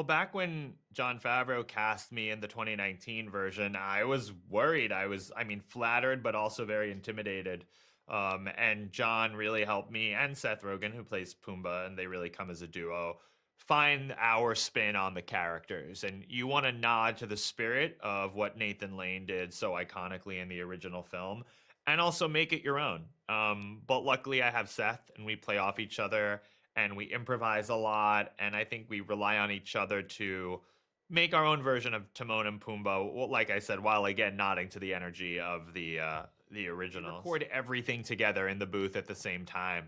Well, back when Jon Favreau cast me in the 2019 version, I was worried. I mean, flattered, but also very intimidated. And John really helped me and Seth Rogan, who plays Pumbaa, and they really come as a duo, find our spin on the characters. And you want to nod to the spirit of what Nathan Lane did so iconically in the original film, and also make it your own. But luckily, I have Seth, and we play off each other and we improvise a lot, and I think we rely on each other to make our own version of Timon and Pumbaa. Well, like I said, while again nodding to the energy of the original. Record everything together in the booth at the same time,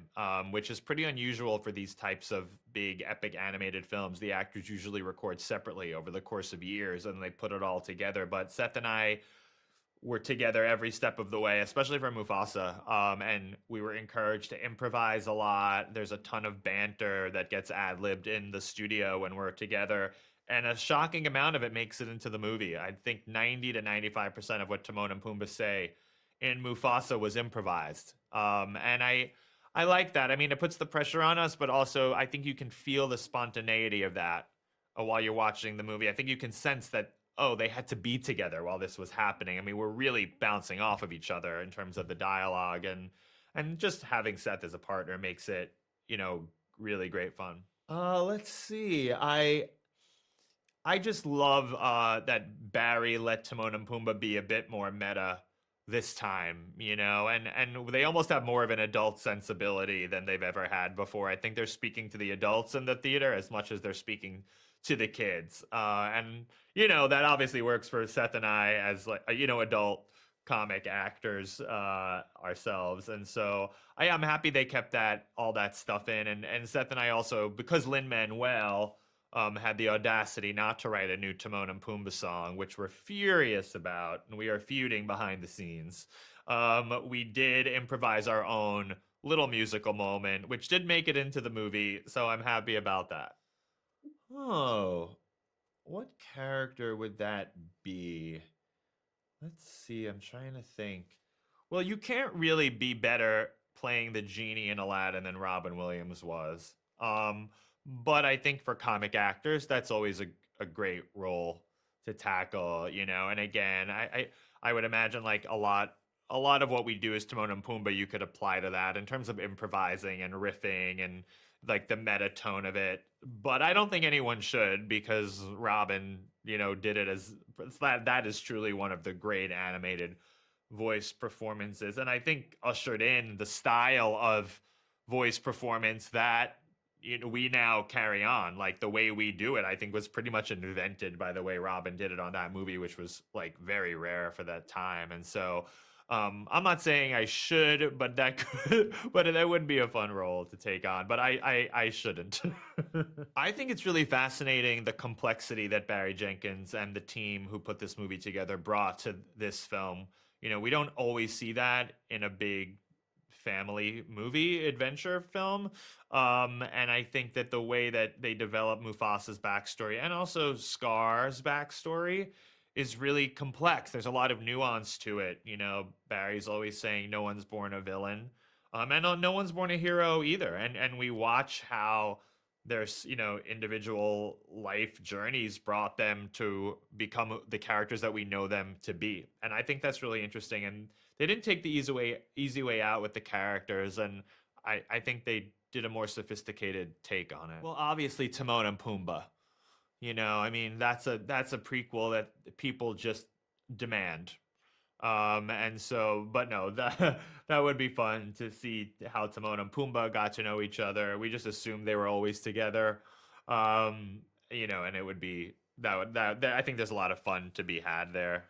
which is pretty unusual for these types of big epic animated films. The actors usually record separately over the course of years, and they put it all together. But Seth and I were together every step of the way, especially for Mufasa. And we were encouraged to improvise a lot. There's a ton of banter that gets ad-libbed in the studio when we're together. And a shocking amount of it makes it into the movie. I think 90 to 95% of what Timon and Pumbaa say in Mufasa was improvised. And I like that. I mean, it puts the pressure on us, but also I think you can feel the spontaneity of that while you're watching the movie. I think you can sense that, oh, they had to be together while this was happening. I mean, we're really bouncing off of each other in terms of the dialogue, and just having Seth as a partner makes it, really great fun. Let's see. I just love that Barry let Timon and Pumbaa be a bit more meta this time, and they almost have more of an adult sensibility than they've ever had before. I think they're speaking to the adults in the theater as much as they're speaking to the kids. And that obviously works for Seth and I as like adult comic actors ourselves. And so I am happy they kept all that stuff in. And Seth and I also, because Lin-Manuel had the audacity not to write a new Timon and Pumbaa song, which we're furious about, and we are feuding behind the scenes. We did improvise our own little musical moment, which did make it into the movie, so I'm happy about that. Oh, what character would that be? Let's see, I'm trying to think. Well, you can't really be better playing the genie in Aladdin than Robin Williams was. But I think for comic actors, that's always a great role to tackle, And again, I would imagine like a lot of what we do is Timon and Pumbaa, you could apply to that in terms of improvising and riffing and like the meta tone of it. But I don't think anyone should, because Robin, did it as that is truly one of the great animated voice performances. And I think ushered in the style of voice performance that we now carry on. Like the way we do it, I think was pretty much invented by the way Robin did it on that movie, which was like very rare for that time. And so I'm not saying I should, but but that would be a fun role to take on. But I shouldn't. I think it's really fascinating the complexity that Barry Jenkins and the team who put this movie together brought to this film. We don't always see that in a big family movie adventure film. And I think that the way that they develop Mufasa's backstory and also Scar's backstory is really complex. There's a lot of nuance to it. Barry's always saying no one's born a villain. And no one's born a hero either. And we watch how there's, individual life journeys brought them to become the characters that we know them to be. And I think that's really interesting. And they didn't take the easy way out with the characters. And I think they did a more sophisticated take on it. Well, obviously Timon and Pumbaa. I mean, that's a prequel that people just demand. And so, but no, that would be fun to see how Timon and Pumbaa got to know each other. We just assumed they were always together. And it would be that I think there's a lot of fun to be had there.